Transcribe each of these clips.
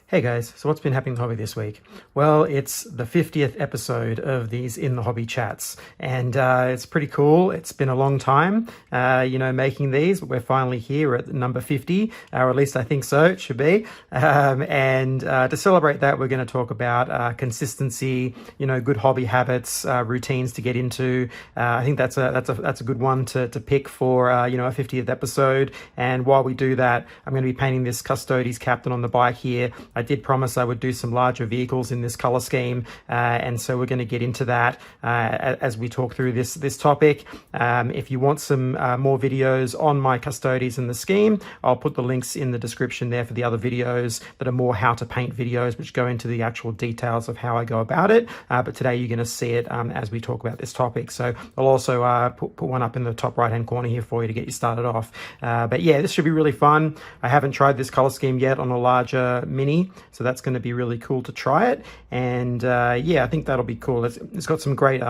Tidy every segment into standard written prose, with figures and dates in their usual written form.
Hey guys, so what's been happening in the hobby this week? Well, it's the 50th episode of these In the Hobby chats, and it's pretty cool. It's been a long time, making these, but we're finally here at number 50, or at least I think so, it should be. And to celebrate that, we're going to talk about consistency, good hobby habits, routines to get into. I think that's a good one to pick for, a 50th episode. And while we do that, I'm going to be painting this Custodes Captain on the bike here. I did promise I would do some larger vehicles in this color scheme, and so we're going to get into that as we talk through this topic. If you want some more videos on my Custodes and the scheme, I'll put the links in the description there for the other videos that are more how to paint videos, which go into the actual details of how I go about it. But today you're going to see it as we talk about this topic. So I'll also put one up in the top right hand corner here for you to get you started off. But yeah, this should be really fun. I haven't tried this color scheme yet on a larger Mini, so that's going to be really cool to try it. And yeah, I think that'll be cool. It's got some great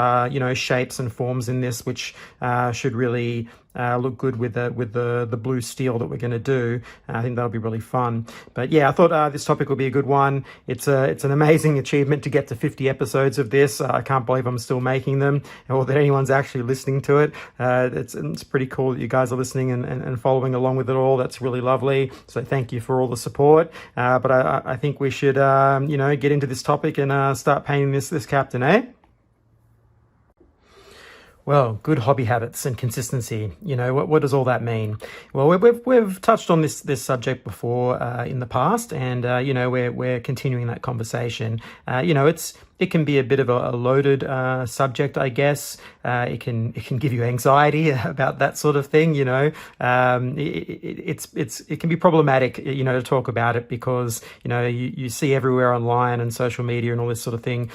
shapes and forms in this, which should really look good with the blue steel that we're going to do. I think that'll be really fun. But yeah, I thought this topic will be a good one. It's an amazing achievement to get to 50 episodes of this. I can't believe I'm still making them, or that anyone's actually listening to it. It's pretty cool that you guys are listening and following along with it all. That's really lovely. So thank you for all the support. But I think we should get into this topic and start painting this captain, eh? Well, good hobby habits and consistency. What does all that mean? Well, we've touched on this subject before in the past, and we're continuing that conversation. It can be a bit of a loaded subject, I guess. It can give you anxiety about that sort of thing. It can be problematic, to talk about it, because you see everywhere online and social media and all this sort of thing,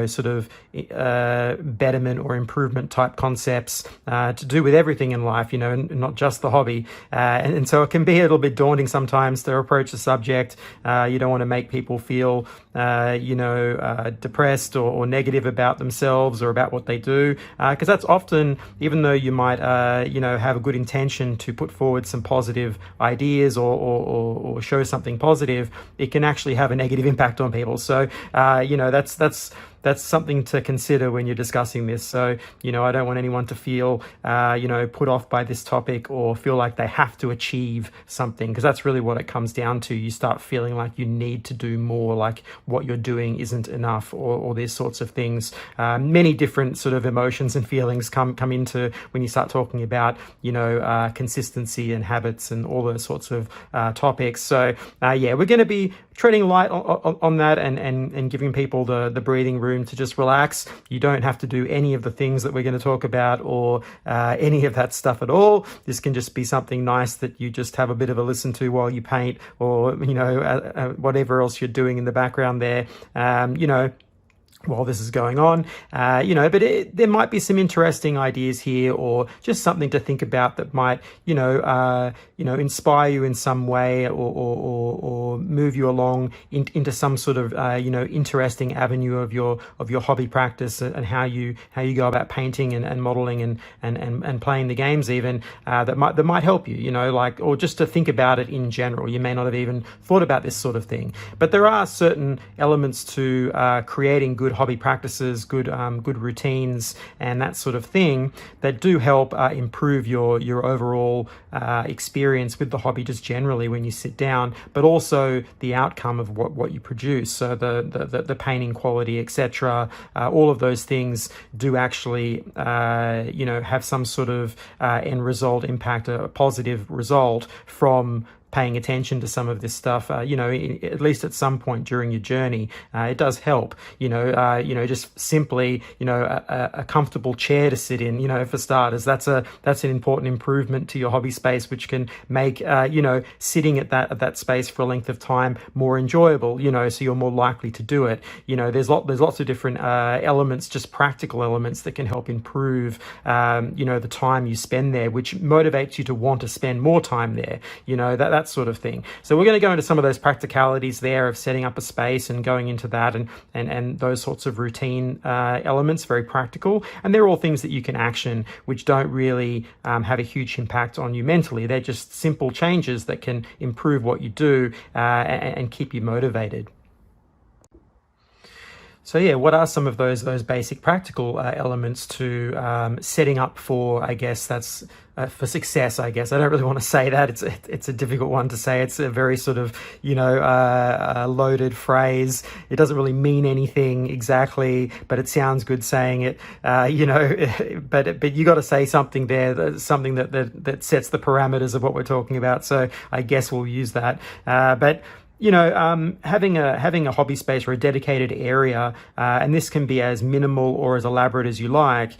sort of betterment or improvement type concepts to do with everything in life, and not just the hobby. And so it can be a little bit daunting sometimes to approach the subject. You don't want to make people feel, depressed or negative about themselves or about what they do, because that's often, even though you might have a good intention to put forward some positive ideas or show something positive, it can actually have a negative impact on people. So that's something to consider when you're discussing this. So, I don't want anyone to feel, put off by this topic or feel like they have to achieve something, because that's really what it comes down to. You start feeling like you need to do more, like what you're doing isn't enough, or these sorts of things. Many different sort of emotions and feelings come into when you start talking about, consistency and habits and all those sorts of topics. So, yeah, we're going to be treading light on that and giving people the breathing room to just relax. You don't have to do any of the things that we're going to talk about or any of that stuff at all. This can just be something nice that you just have a bit of a listen to while you paint, or whatever else you're doing in the background there, while this is going on, but there might be some interesting ideas here, or just something to think about that might, inspire you in some way, or move you along into some sort of, interesting avenue of your hobby practice, and how you go about painting and modeling and playing the games even, that might help you, or just to think about it in general. You may not have even thought about this sort of thing, but there are certain elements to creating good hobby practices, good routines, and that sort of thing that do help improve your overall experience with the hobby, just generally when you sit down, but also the outcome of what you produce. So the painting quality, etc. All of those things do actually have some sort of end result impact, a positive result from paying attention to some of this stuff, at least at some point during your journey. It does help, just simply, a comfortable chair to sit in, for starters. That's an important improvement to your hobby space, which can make, sitting at that space for a length of time more enjoyable, so you're more likely to do it. There's lots of different elements, just practical elements that can help improve, the time you spend there, which motivates you to want to spend more time there. That's that sort of thing. So we're going to go into some of those practicalities there of setting up a space and going into that, and those sorts of routine elements, very practical. And they're all things that you can action, which don't really have a huge impact on you mentally. They're just simple changes that can improve what you do and keep you motivated. So yeah, what are some of those basic practical elements to setting up for, I guess that's for success, I guess. I don't really want to say that. It's a difficult one to say. It's a very sort of, loaded phrase. It doesn't really mean anything exactly, but it sounds good saying it, but you got to say something there, something that sets the parameters of what we're talking about. So I guess we'll use that. But having a hobby space or a dedicated area, and this can be as minimal or as elaborate as you like,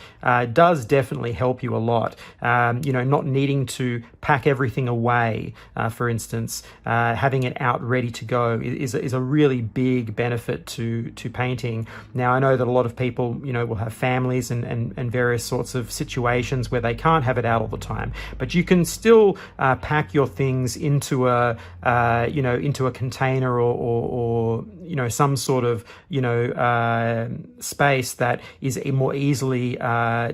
does definitely help you a lot. Not needing to pack everything away, for instance, having it out ready to go is a really big benefit to painting. Now, I know that a lot of people, will have families and various sorts of situations where they can't have it out all the time, but you can still pack your things into a container or some sort of space that is more easily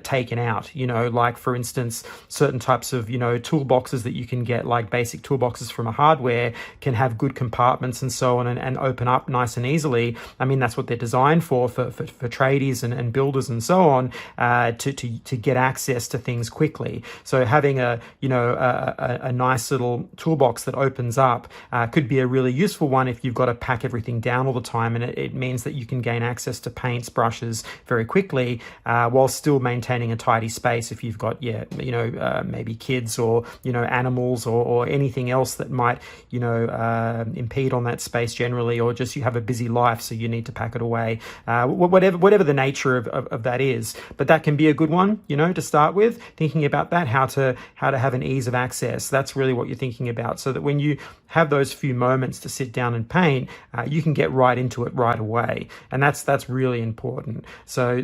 taken out, like for instance certain types of toolboxes that you can get, like basic toolboxes from a hardware, can have good compartments and so on, and open up nice and easily. I mean, that's what they're designed for tradies and builders and so on, to get access to things quickly. So having a nice little toolbox that opens up could be a really useful one if you've got to pack everything down all the time, and it means that you can gain access to paints, brushes very quickly, while still maintaining a tidy space. If you've got maybe kids or animals or anything else that might impede on that space generally, or just you have a busy life so you need to pack it away, whatever the nature of that is. But that can be a good one to start with, thinking about that, how to have an ease of access. That's really what you're thinking about, so that when you have those few moments to sit down and paint, you can get right into it right away. And that's really important. So,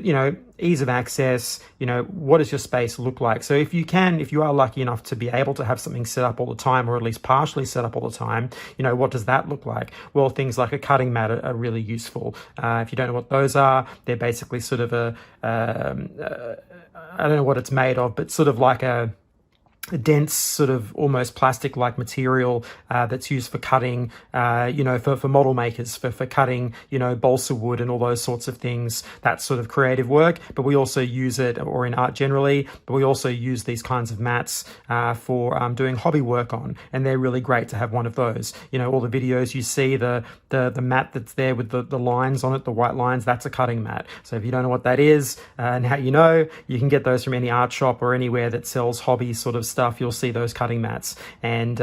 ease of access, what does your space look like? So if you are lucky enough to be able to have something set up all the time, or at least partially set up all the time, what does that look like? Well, things like a cutting mat are really useful. If you don't know what those are, they're basically sort of I don't know what it's made of, but sort of like a dense sort of almost plastic-like material that's used for cutting, for model makers, for cutting, balsa wood and all those sorts of things. That's sort of creative work, but we also use it, or in art generally, but we also use these kinds of mats for doing hobby work on, and they're really great to have one of those. All the videos you see, the mat that's there with the lines on it, the white lines, that's a cutting mat. So if you don't know what that is, now you can get those from any art shop or anywhere that sells hobby sort of stuff. You'll see those cutting mats, and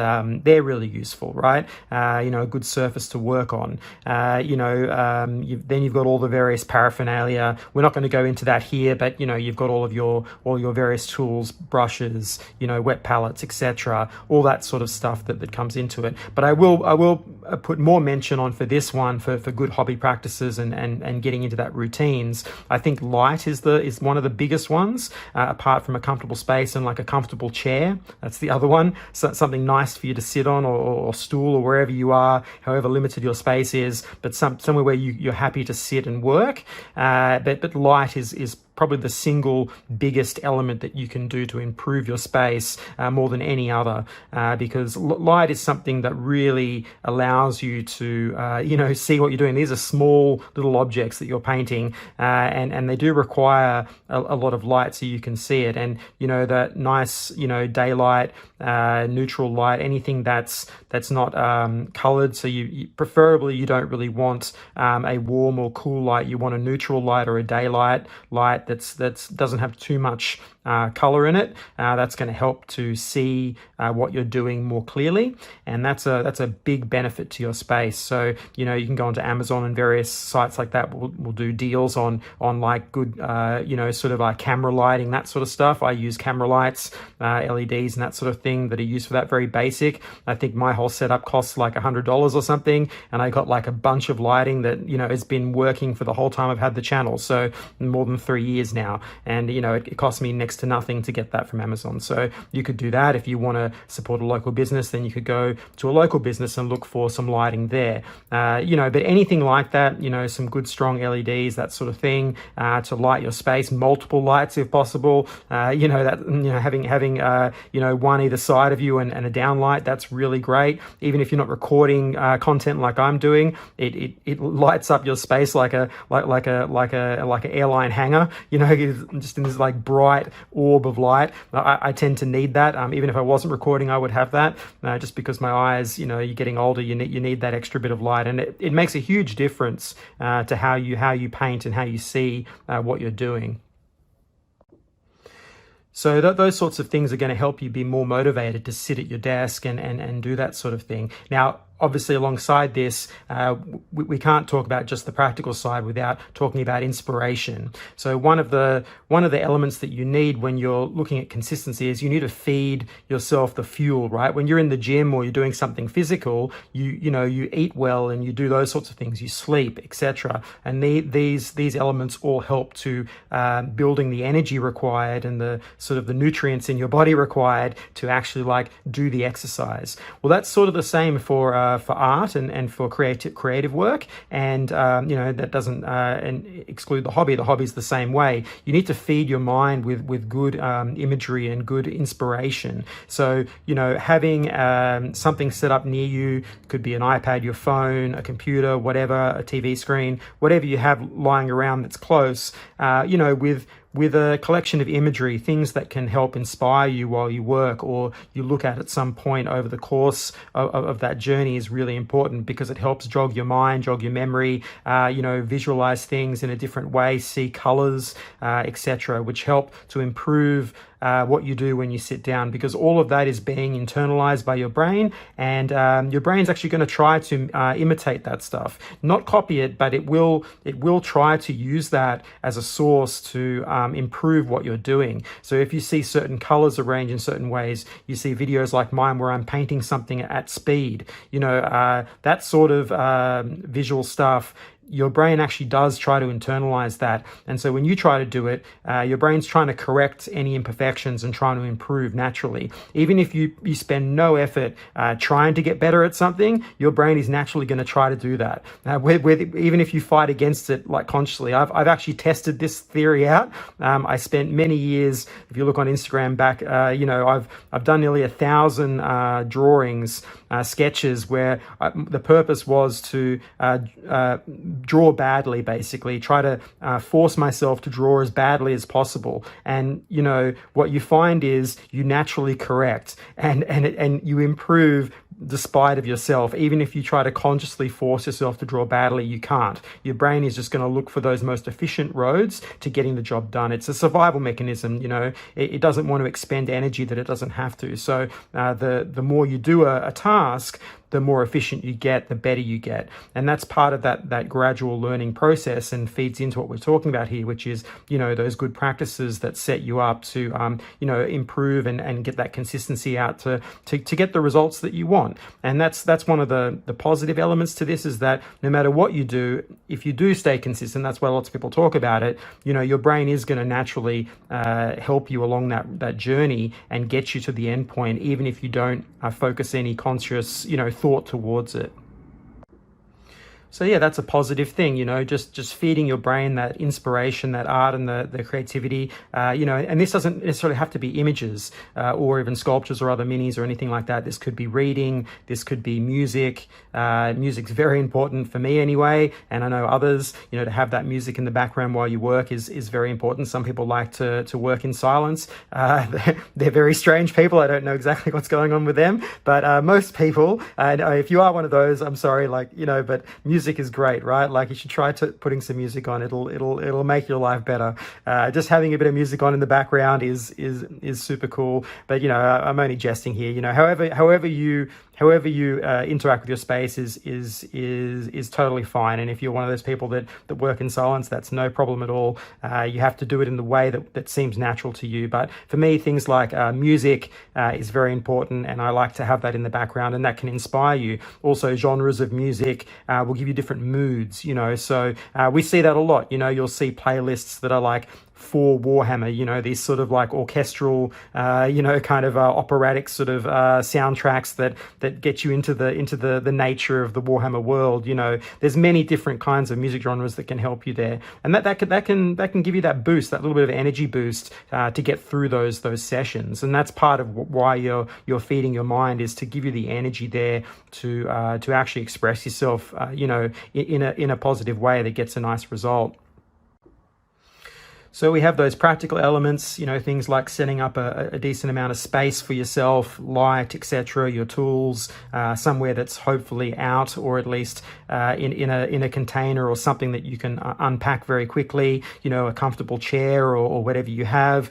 they're really useful, right? A good surface to work on. Then you've got all the various paraphernalia. We're not going to go into that here, but you've got all your various tools, brushes, wet palettes, etc. All that sort of stuff that comes into it. But I will put more mention on for this one for good hobby practices and getting into that routines. I think light is one of the biggest ones, apart from a comfortable space and like a comfortable chair. That's the other one. So something nice for you to sit on, or stool, or wherever you are, however limited your space is, but somewhere where you're happy to sit and work. But light is probably the single biggest element that you can do to improve your space more than any other, because light is something that really allows you to see what you're doing. These are small little objects that you're painting, and they do require a lot of light so you can see it. And that nice daylight, neutral light, anything that's not colored. So you preferably, you don't really want a warm or cool light. You want a neutral light or a daylight light that's doesn't have too much color in it. That's going to help to see what you're doing more clearly, and that's a big benefit to your space. So you can go onto Amazon and various sites like that will do deals on like good sort of camera lighting, that sort of stuff. I use camera lights, LEDs and that sort of thing that are used for that. Very basic. I think my whole setup costs like $100 or something, and I got like a bunch of lighting that has been working for the whole time I've had the channel, so more than 3 years now. And it cost me next next to nothing to get that from Amazon. So you could do that. If you want to support a local business, then you could go to a local business and look for some lighting there. But anything like that, some good strong LEDs, that sort of thing, to light your space, multiple lights if possible. Having one either side of you and a down light, that's really great. Even if you're not recording content like I'm doing, it lights up your space like a airline hangar. Just in this like bright orb of light. I tend to need that. Even if I wasn't recording, I would have that, just because my eyes, you're getting older, you need that extra bit of light, and it makes a huge difference to how you paint and how you see what you're doing. So those sorts of things are going to help you be more motivated to sit at your desk and do that sort of thing. Now, obviously, alongside this, we can't talk about just the practical side without talking about inspiration. So one of the elements that you need when you're looking at consistency is you need to feed yourself the fuel, right? When you're in the gym or you're doing something physical, you eat well and you do those sorts of things. You sleep, etc. And these elements all help to building the energy required and the sort of the nutrients in your body required to actually like do the exercise. Well, that's sort of the same for art and for creative work, and that doesn't exclude the hobby. The hobby's the same way. You need to feed your mind with good imagery and good inspiration. So having something set up near you, could be an iPad, your phone, a computer, whatever, a TV screen, whatever you have lying around that's close, with a collection of imagery, things that can help inspire you while you work or you look at some point over the course of that journey is really important, because it helps jog your mind, jog your memory, visualize things in a different way, see colors, etc., which help to improve what you do when you sit down, because all of that is being internalized by your brain, and your brain's actually going to try to imitate that stuff, not copy it, but it will try to use that as a source to improve what you're doing. So if you see certain colors arranged in certain ways, you see videos like mine where I'm painting something at speed, that sort of visual stuff, your brain actually does try to internalize that. And so when you try to do it, your brain's trying to correct any imperfections and trying to improve naturally. Even if you spend no effort trying to get better at something, your brain is naturally going to try to do that. Even if you fight against it like consciously. I've actually tested this theory out. I spent many years, if you look on Instagram back, I've done nearly 1,000 drawings, sketches where the purpose was to draw badly, basically try to force myself to draw as badly as possible. And what you find is you naturally correct and you improve despite of yourself. Even if you try to consciously force yourself to draw badly, you can't. Your brain is just going to look for those most efficient roads to getting the job done. It's a survival mechanism. It doesn't want to expend energy that it doesn't have to. So the more you do a task, the more efficient you get, the better you get. And that's part of that gradual learning process, and feeds into what we're talking about here, which is, those good practices that set you up to, improve and get that consistency out to get the results that you want. And that's one of the positive elements to this, is that no matter what you do, if you do stay consistent, that's why lots of people talk about it, your brain is going to naturally help you along that journey and get you to the end point, even if you don't focus any conscious, thought towards it. So yeah, that's a positive thing, just feeding your brain that inspiration, that art and the creativity, and this doesn't necessarily have to be images or even sculptures or other minis or anything like that. This could be reading, this could be music. Music's very important for me anyway, and I know others, to have that music in the background while you work is very important. Some people like to work in silence. They're very strange people. I don't know exactly what's going on with them, but most people, if you are one of those, I'm sorry, but music is great, right? Like, you should try putting some music on. It'll make your life better. Just having a bit of music on in the background is super cool. But I'm only jesting here. However however you interact with your space is totally fine. And if you're one of those people that work in silence, that's no problem at all. You have to do it in the way that seems natural to you. But for me, things like music is very important, and I like to have that in the background, and that can inspire you. Also, genres of music will give you different moods, you know. So we see that a lot. You know, you'll see playlists that are like for Warhammer, you know, these sort of like orchestral, you know, kind of operatic sort of soundtracks that get you into the nature of the Warhammer world. You know, there's many different kinds of music genres that can help you there, and that can give you that boost, that little bit of energy boost to get through those sessions. And that's part of why you're feeding your mind, is to give you the energy there to actually express yourself, you know, in a positive way that gets a nice result. So we have those practical elements, you know, things like setting up a decent amount of space for yourself, light, etc., your tools, somewhere that's hopefully out, or at least in a container or something that you can unpack very quickly, you know, a comfortable chair or whatever you have,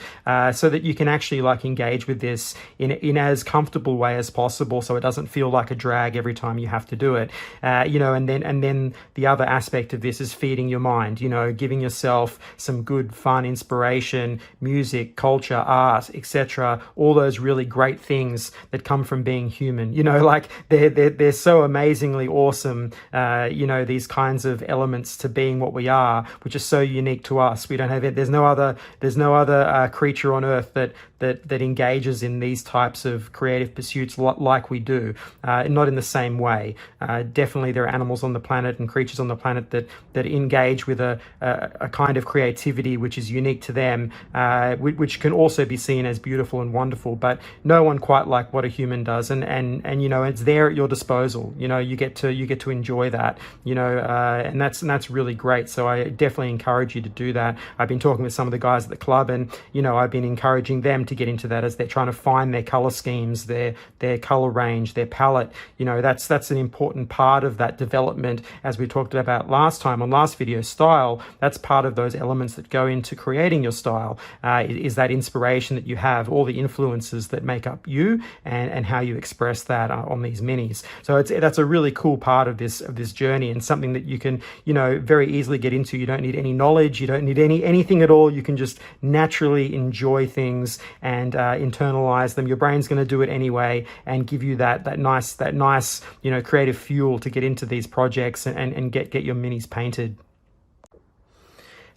so that you can actually like engage with this in as comfortable way as possible, so it doesn't feel like a drag every time you have to do it. You know, and then the other aspect of this is feeding your mind, you know, giving yourself some good fun, inspiration, music, culture, art, etc., all those really great things that come from being human. You know, like they're so amazingly awesome, you know, these kinds of elements to being what we are, which is so unique to us. We don't have it. There's no other creature on earth that engages in these types of creative pursuits like we do, not in the same way. Definitely there are animals on the planet and creatures on the planet that engage with a kind of creativity which is unique to them, which can also be seen as beautiful and wonderful, but no one quite like what a human does. And you know, it's there at your disposal. You know, you get to enjoy that, you know, and that's really great. So I definitely encourage you to do that. I've been talking with some of the guys at the club, and you know, I've been encouraging them to get into that as they're trying to find their color schemes, their color range, their palette. You know, that's an important part of that development, as we talked about last time on last video. Style, that's part of those elements that go into creating your style, is that inspiration that you have, all the influences that make up you, and how you express that on these minis. So that's a really cool part of this journey, and something that you can, you know, very easily get into. You don't need any knowledge, you don't need anything at all. You can just naturally enjoy things and internalize them. Your brain's going to do it anyway, and give you that nice, you know, creative fuel to get into these projects and get your minis painted.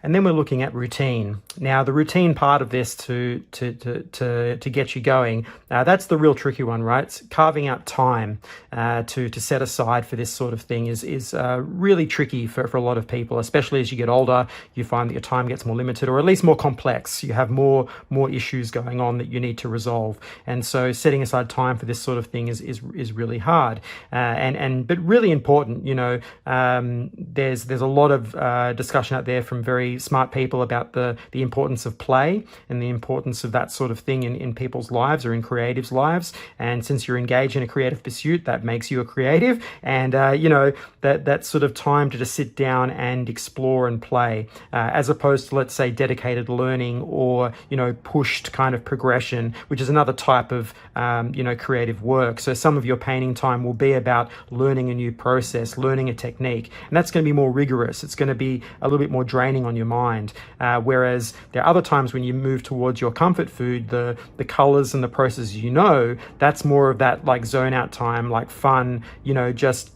And then we're looking at routine. Now, the routine part of this to get you going, that's the real tricky one, right? It's carving out time to set aside for this sort of thing is really tricky for a lot of people, especially as you get older. You find that your time gets more limited, or at least more complex. You have more issues going on that you need to resolve, and so setting aside time for this sort of thing is really hard, but really important. You know, there's a lot of discussion out there from very smart people about the importance of play and the importance of that sort of thing in people's lives, or in creatives' lives. And since you're engaged in a creative pursuit, that makes you a creative, and you know, that sort of time to just sit down and explore and play, as opposed to, let's say, dedicated learning, or you know, pushed kind of progression, which is another type of you know, creative work. So some of your painting time will be about learning a new process, learning a technique, and that's going to be more rigorous. It's going to be a little bit more draining on your mind, whereas there are other times when you move towards your comfort food, the colors and the processes, you know, that's more of that like zone out time, like fun, you know, just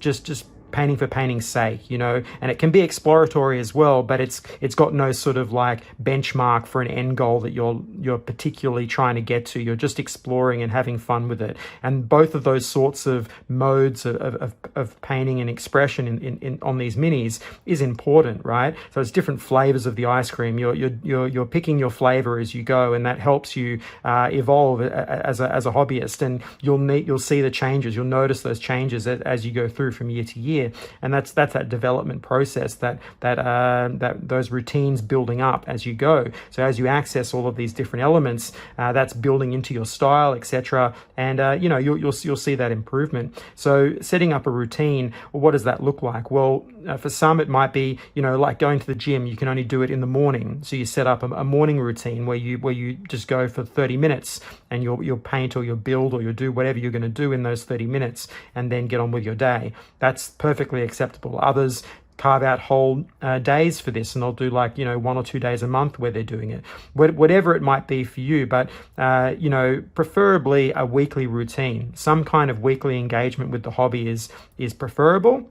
painting for painting's sake, you know, and it can be exploratory as well, but it's got no sort of like benchmark for an end goal that you're particularly trying to get to. You're just exploring and having fun with it. And both of those sorts of modes of painting and expression in on these minis is important, right? So it's different flavors of the ice cream. You're picking your flavor as you go, and that helps you evolve as a hobbyist, and you'll see the changes. You'll notice those changes as you go through from year to year. And that's that development process, that those routines building up as you go. So as you access all of these different elements, that's building into your style, etc. And you know, you'll see that improvement. So setting up a routine, well, what does that look like? Well, for some, it might be, like going to the gym. You can only do it in the morning. So you set up a morning routine where you just go for 30 minutes and you'll paint or you'll build or you'll do whatever you're going to do in those 30 minutes and then get on with your day. That's perfectly acceptable. Others carve out whole days for this, and they'll do 1 or 2 days a month where they're doing it, whatever it might be for you. But preferably a weekly routine. Some kind of weekly engagement with the hobby is preferable.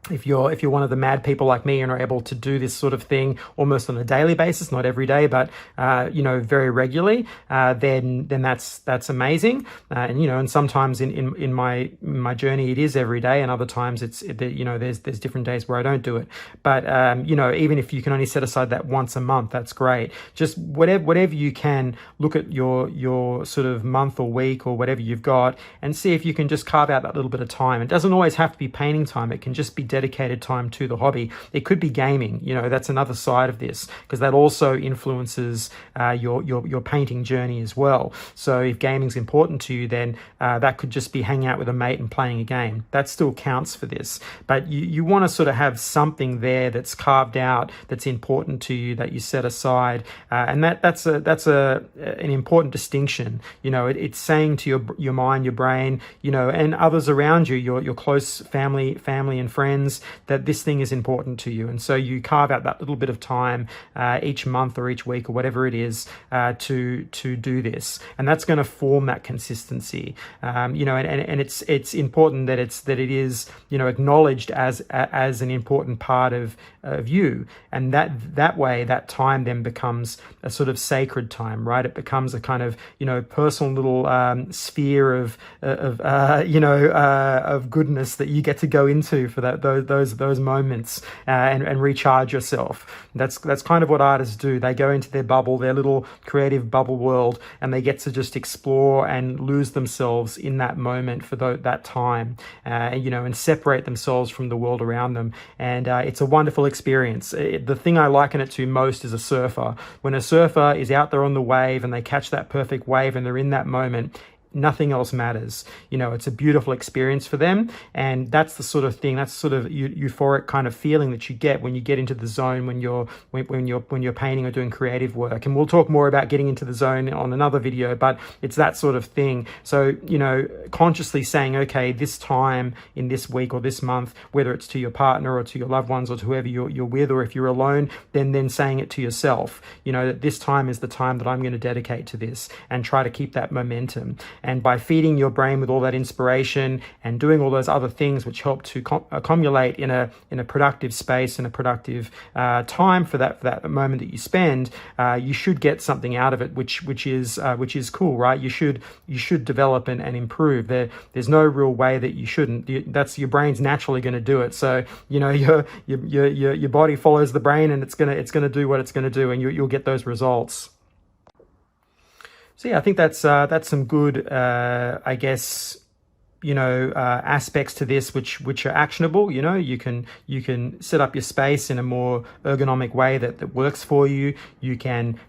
If you're one of the mad people like me and are able to do this sort of thing almost on a daily basis, not every day, but very regularly, then that's amazing. And sometimes in my journey it is every day, and other times there's different days where I don't do it. But even if you can only set aside that once a month, that's great. Just whatever you can, look at your sort of month or week or whatever you've got, and see if you can just carve out that little bit of time. It doesn't always have to be painting time. It can just be dedicated time to the hobby. It could be gaming. That's another side of this, because that also influences your painting journey as well. So if gaming's important to you, then that could just be hanging out with a mate and playing a game. That still counts for this. But you want to sort of have something there that's carved out, that's important to you, that you set aside, and that's an important distinction. It's saying to your mind, your brain, and others around you, your close family and friends, that this thing is important to you. And so you carve out that little bit of time each month or each week or whatever it is to do this, and that's going to form that consistency. And it's important that it is acknowledged as an important part of you, and that way that time then becomes a sort of sacred time, right? It becomes a kind of personal little sphere of goodness that you get to go into for those moments and recharge yourself. That's kind of what artists do. They go into their bubble, their little creative bubble world, and they get to just explore and lose themselves in that moment for that time, and separate themselves from the world around them. And it's a wonderful experience. The thing I liken it to most is a surfer. When a surfer is out there on the wave and they catch that perfect wave and they're in that moment, nothing else matters. It's a beautiful experience for them, and that's the sort of thing, that's sort of euphoric kind of feeling that you get when you get into the zone when you're painting or doing creative work. And we'll talk more about getting into the zone on another video, but it's that sort of thing. So consciously saying, okay, this time in this week or this month, whether it's to your partner or to your loved ones or to whoever you're with, or if you're alone, then saying it to yourself, that this time is the time that I'm going to dedicate to this, and try to keep that momentum. And by feeding your brain with all that inspiration and doing all those other things which help to accumulate in a productive space and a productive time for that moment that you spend, you should get something out of it, which is cool, right? You should develop and improve. There's no real way that you shouldn't. That's your brain's naturally going to do it. So your body follows the brain, and it's gonna do what it's going to do, and you'll get those results. So yeah, I think that's some good, aspects to this which are actionable. You can set up your space in a more ergonomic way that works for you. You can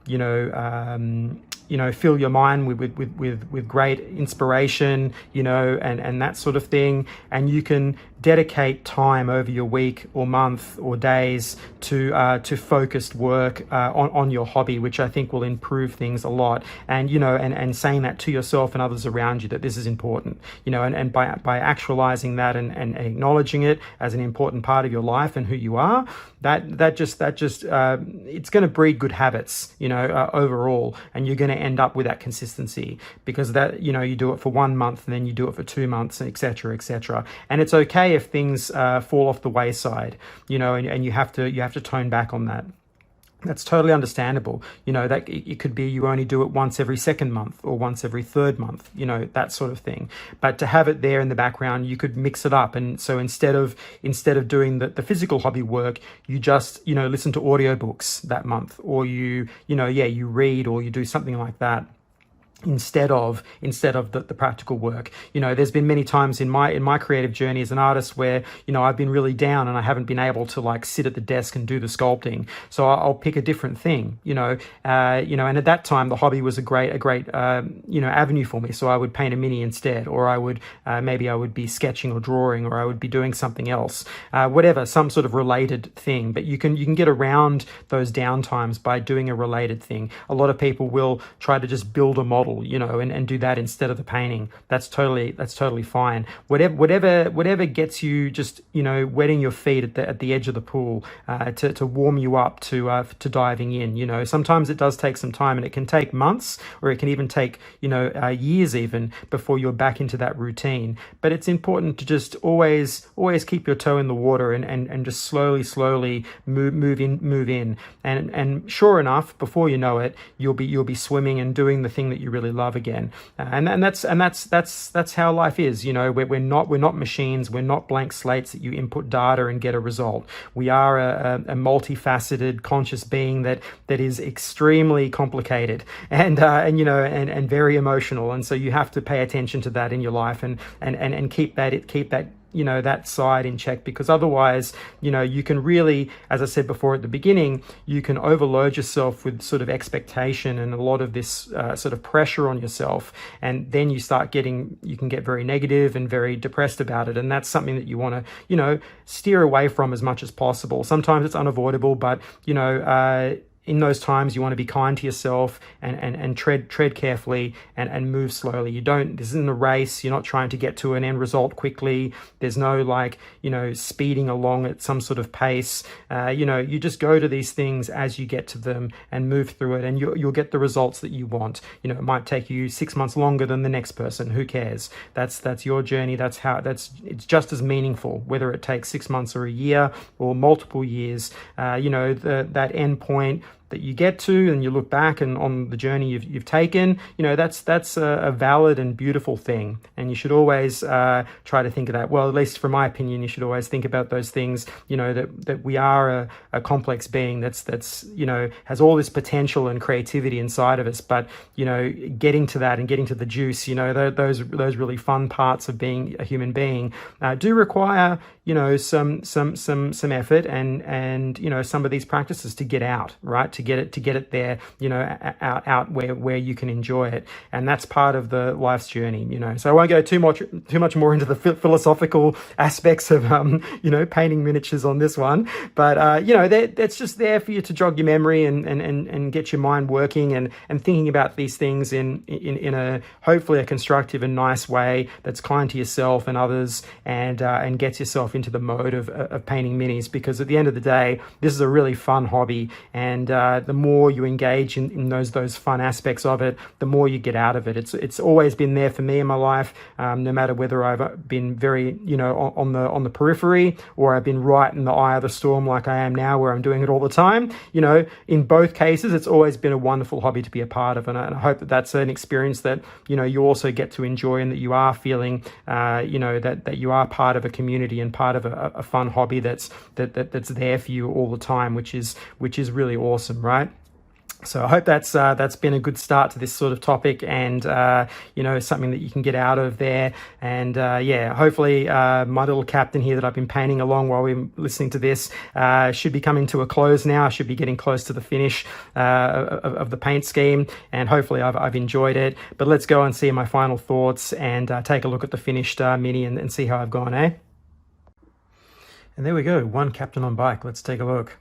fill your mind with great inspiration, and that sort of thing. And you can dedicate time over your week or month or days to focused work on your hobby, which I think will improve things a lot. And and saying that to yourself and others around you, that this is important, and by actualizing that and acknowledging it as an important part of your life and who you are, that just it's going to breed good habits, overall, and you're going to end up with that consistency, because that you do it for 1 month and then you do it for 2 months, etc. And it's okay if things fall off the wayside, and you have to tone back on that. That's totally understandable. That it could be you only do it once every 2nd month or once every 3rd month, that sort of thing. But to have it there in the background, you could mix it up. And so instead of doing the physical hobby work, you just, listen to audiobooks that month, or you read, or you do something like that. instead of the practical work. There's been many times in my creative journey as an artist where I've been really down and I haven't been able to like sit at the desk and do the sculpting, so I'll pick a different thing. And at that time the hobby was a great avenue for me, so I would paint a mini instead, or I would maybe I would be sketching or drawing, or I would be doing something else, whatever, some sort of related thing. But you can get around those down times by doing a related thing. A lot of people will try to just build a model, and do that instead of the painting. That's totally fine. Whatever gets you just, wetting your feet at the edge of the pool, to warm you up to diving in. Sometimes it does take some time, and it can take months, or it can even take, years even before you're back into that routine. But it's important to just always keep your toe in the water and just slowly move in. And sure enough, before you know it, you'll be swimming and doing the thing that you really love again. And that's how life is. We're not machines. We're not blank slates that you input data and get a result. We are a multifaceted conscious being that is extremely complicated and very emotional. And so you have to pay attention to that in your life and keep that that side in check, because otherwise, you can really, as I said before at the beginning, you can overload yourself with sort of expectation and a lot of this sort of pressure on yourself. And then you can get very negative and very depressed about it. And that's something that you want to, steer away from as much as possible. Sometimes it's unavoidable, but, in those times, you want to be kind to yourself and tread carefully and move slowly. This isn't a race. You're not trying to get to an end result quickly. There's no speeding along at some sort of pace. You just go to these things as you get to them and move through it, and you'll get the results that you want. It might take you 6 months longer than the next person. Who cares? That's your journey. It's just as meaningful, whether it takes 6 months or a year or multiple years. That end point that you get to, and you look back and on the journey you've taken, that's a valid and beautiful thing. And you should always try to think of that. Well, at least from my opinion, you should always think about those things, that we are a complex being that's has all this potential and creativity inside of us. But, getting to that and getting to the juice, those really fun parts of being a human being do require, some effort and some of these practices to get out, right? To get it there, out where you can enjoy it. And that's part of the life's journey, So I won't go too much more into the philosophical aspects of, painting miniatures on this one. But, that's just there for you to jog your memory and get your mind working and thinking about these things in a hopefully a constructive and nice way that's kind to yourself and others, and gets yourself into the mode of painting minis. Because at the end of the day, this is a really fun hobby, and the more you engage in those fun aspects of it, the more you get out of it. It's always been there for me in my life, no matter whether I've been very on the periphery, or I've been right in the eye of the storm like I am now, where I'm doing it all the time. In both cases, it's always been a wonderful hobby to be a part of, and I hope that that's an experience that you also get to enjoy, and that you are feeling that you are part of a community and part of a fun hobby that's there for you all the time, which is really awesome, right? So I hope that's been a good start to this sort of topic, and something that you can get out of there. And hopefully my little captain here that I've been painting along while we're listening to this should be coming to a close now. I should be getting close to the finish of the paint scheme, and hopefully I've enjoyed it. But let's go and see my final thoughts and take a look at the finished mini and see how I've gone, eh? And there we go, one captain on bike. Let's take a look.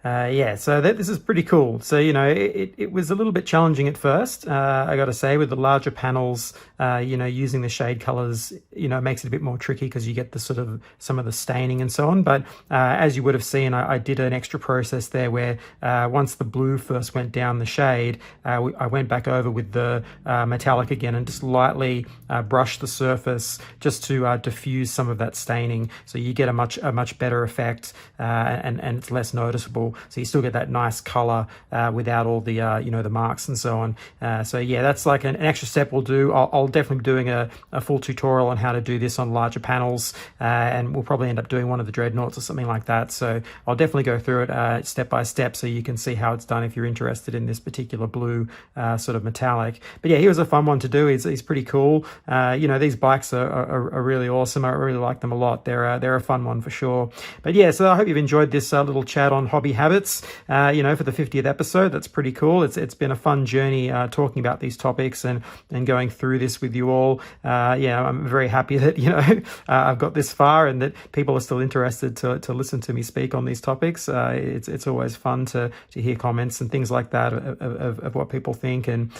So this is pretty cool. So, it was a little bit challenging at first, I got to say, with the larger panels, using the shade colors, makes it a bit more tricky because you get the sort of some of the staining and so on. But as you would have seen, I did an extra process there where once the blue first went down the shade, I went back over with the metallic again and just lightly brushed the surface just to diffuse some of that staining. So you get a much better effect, and it's less noticeable. Dawneagle, so you still get that nice color without all the the marks and so on. So yeah, that's like an extra step we'll do. I'll definitely be doing a full tutorial on how to do this on larger panels, and we'll probably end up doing one of the dreadnoughts or something like that. So I'll definitely go through it step by step so you can see how it's done if you're interested in this particular blue sort of metallic. But yeah, he was a fun one to do. He's pretty cool. These bikes are really awesome. I really like them a lot. They're a fun one for sure. But yeah, so I hope you've enjoyed this little chat on hobby habits, for the 50th episode. That's pretty cool. It's been a fun journey talking about these topics and going through this with you all. I'm very happy that, I've got this far and that people are still interested to listen to me speak on these topics. It's always fun to hear comments and things like that of what people think, and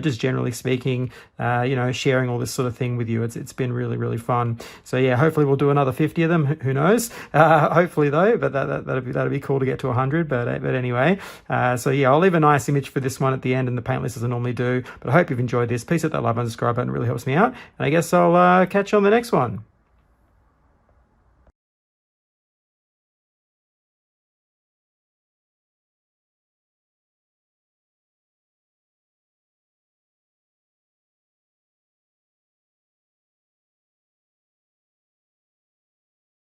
just generally speaking, sharing all this sort of thing with you. It's been really, really fun. So yeah, hopefully we'll do another 50 of them. Who knows? Hopefully though, but that'd be cool to get to 100. But anyway, so yeah, I'll leave a nice image for this one at the end in the paint list as I normally do. But I hope you've enjoyed this. Please hit that like and subscribe button. It really helps me out. And I guess I'll catch you on the next one.